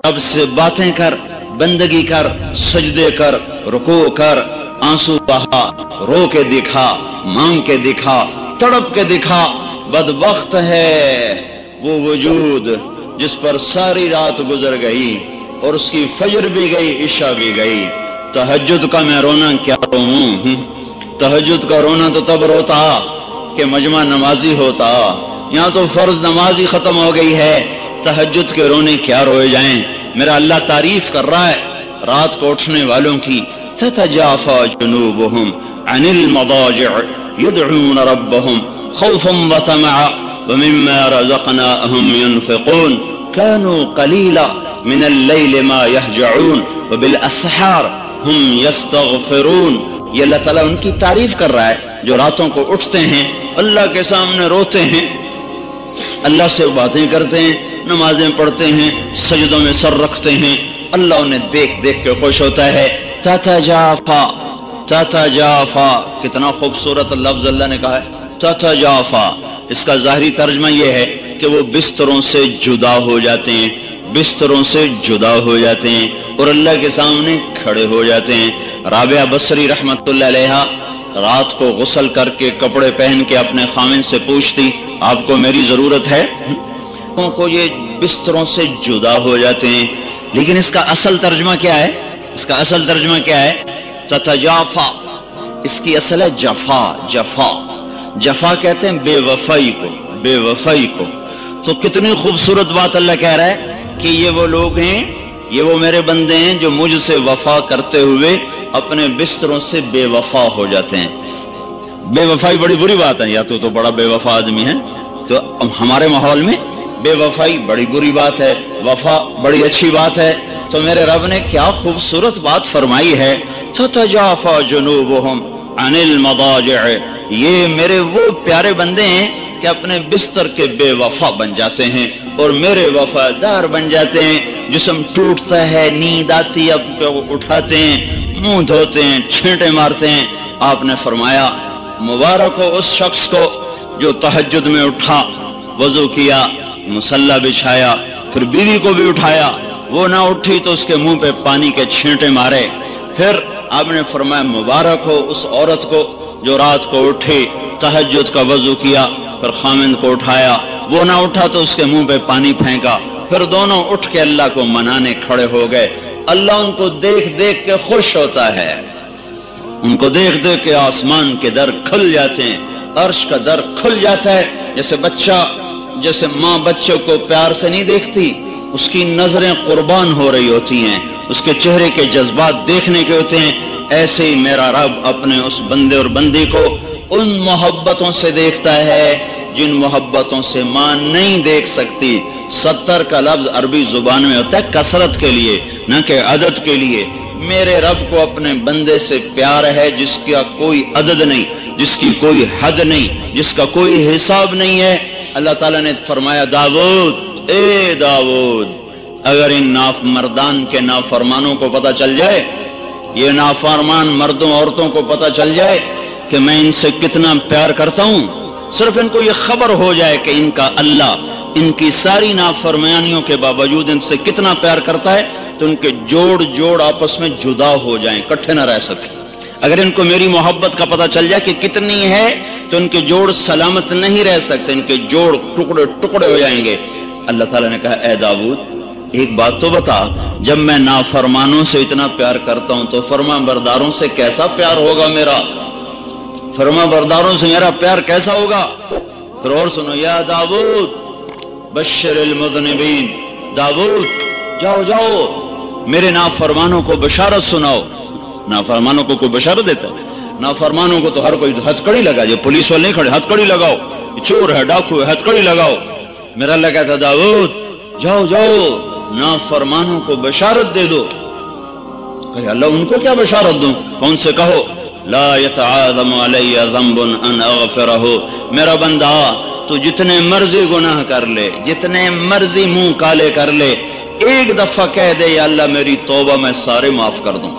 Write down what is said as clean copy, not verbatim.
रब से बातें कर, बंदगी कर, सजदे कर, रुकू कर, आंसू बहा, रो के दिखा, मांग के दिखा, तड़प के दिखा। बदबख्त है वो वजूद जिस पर सारी रात गुजर गई और उसकी फजर भी गई, इशा भी गई। तहज्जुद का मैं रोना क्या रोऊं? तहज्जुद का रोना तो तब रोता कि मजमा नमाजी होता। यहाँ तो फर्ज नमाज ही खत्म हो गई है, तहज्जुद के रोने क्या रोए जाएं। मेरा अल्लाह तारीफ कर रहा है रात को उठने वालों की। ततजाफा जुनूबुहुम अनिल मदाजिअ यदऊन रब्बहुम खौफन व तमअ व मिम्मा रज़क़नाहुम युनफ़िक़ून कानू क़लीला मिनल लैलि मा यहजऊन व बिल अस्हार हुम यस्तग़फ़िरून। ये अल्लाह ताला उनकी तारीफ कर रहा है जो रातों को उठते हैं, अल्लाह के सामने रोते हैं, अल्लाह से बातें करते हैं, नमाजें पढ़ते हैं, सजदों में सर रखते हैं। अल्लाह उन्हें देख देख के खुश होता है। ततजाफा, ततजाफा, कितना खूबसूरत लफ्ज अल्लाह ने कहा है, ततजाफा। इसका ज़ाहिरी तर्जमा यह है कि वो बिस्तरों से जुदा हो जाते हैं, बिस्तरों से जुदा हो जाते हैं और अल्लाह के सामने खड़े हो जाते हैं। राबिया बसरी रहमतुल्लाह अलैहा रात को गुस्ल करके कपड़े पहन के अपने खामिन से पूछती, आपको मेरी जरूरत है? को ये बिस्तरों से जुदा हो जाते हैं। लेकिन इसका असल तर्जमा क्या है? इसका असल तर्जमा क्या है? ततजाफा, इसकी असल है जफा। जफा, जफा कहते हैं बेवफाई को, बेवफाई को। तो कितनी खूबसूरत बात अल्लाह कह रहा है कि ये वो लोग हैं, ये वो मेरे बंदे हैं जो मुझसे वफा करते हुए अपने बिस्तरों से बेवफा हो जाते हैं। बेवफाई बड़ी बुरी बात है, या तो बड़ा बेवफा आदमी है, तो हमारे माहौल में बेवफाई बड़ी बुरी बात है, वफा बड़ी अच्छी बात है। तो मेरे रब ने क्या खूबसूरत बात फरमाई है, ततजाफा जुनूबुहुम अनिल मदाजिअ। ये मेरे वो प्यारे बंदे हैं कि अपने बिस्तर के बेवफा बन जाते हैं और मेरे वफादार बन जाते हैं। जिस्म टूटता है, नींद आती है, अब उठाते हैं, मुंह धोते हैं, छींटे मारते हैं। आपने फरमाया मुबारक हो उस शख्स को जो तहज्जुद में उठा, वजू किया, मुसल्ला बिछाया, फिर बीवी को भी उठाया, वो ना उठी तो उसके मुंह पे पानी के छींटे मारे। फिर आपने फरमाया मुबारक हो उस औरत को जो रात को उठी, तहज्जुद का वजू किया, फिर खामिन को उठाया, वो ना उठा तो उसके मुंह पे पानी फेंका, फिर दोनों उठ के अल्लाह को मनाने खड़े हो गए। अल्लाह उनको देख देख के खुश होता है, उनको देख देख के आसमान के दर खुल जाते हैं, अर्श का दर खुल जाता है। जैसे बच्चा, जैसे माँ बच्चों को प्यार से नहीं देखती, उसकी नजरें कुर्बान हो रही होती हैं, उसके चेहरे के जज्बात देखने के होते हैं, ऐसे ही मेरा रब अपने उस बंदे और बंदी को उन मोहब्बतों से देखता है जिन मोहब्बतों से माँ नहीं देख सकती। 70 का लफ्ज अरबी जुबान में होता है कसरत के लिए, न कि अदद के लिए। मेरे रब को अपने बंदे से प्यार है जिसका कोई अदद नहीं, जिसकी कोई हद नहीं, जिसका कोई हिसाब नहीं है। अल्लाह ताला ने फरमाया दाऊद, ए दाऊद, अगर इन मर्दान के नाफरमानों को पता चल जाए, ये नाफरमान मर्दों औरतों को पता चल जाए कि मैं इनसे कितना प्यार करता हूं, सिर्फ इनको ये खबर हो जाए कि इनका अल्लाह इनकी सारी नाफरमानियों के बावजूद इनसे कितना प्यार करता है, तो उनके जोड़ जोड़ आपस में जुदा हो जाएं, इकट्ठे न रह सके। अगर इनको मेरी मोहब्बत का पता चल जाए कि कितनी है, तो इनके जोड़ सलामत नहीं रह सकते, इनके जोड़ टुकड़े टुकड़े हो जाएंगे। अल्लाह ताला ने कहा, ए दाऊद एक बात तो बता, जब मैं नाफरमानों से इतना प्यार करता हूं तो फरमा बरदारों से कैसा प्यार होगा मेरा? फरमा बरदारों से मेरा प्यार कैसा होगा? फिर और सुनो, या दाऊद बश्शिरिल मुज़निबीन, दाऊद जाओ जाओ मेरे नाफरमानों को बशारत सुनाओ। नाफरमानों को कोई बशारत देता है? नाफरमानों को तो हर कोई हथकड़ी लगा, जो पुलिस वाले नहीं खड़े, हथकड़ी लगाओ, चोर है, डाकू है, हथकड़ी लगाओ। मेरा अल्लाह कहता, दाऊद जाओ जाओ नाफरमानों को बशारत दे दो। कहे अल्लाह उनको क्या बशारत दूं? कौन से कहो, ला यतआज़मु अलैया ज़ंबुन अन अग़फ़िरहु, मेरा बंदा तो जितने मर्जी गुनाह कर ले, जितने मर्जी मुंह काले कर ले, एक दफा कह दे या अल्लाह मेरी तौबा मैं सारे माफ कर दूं।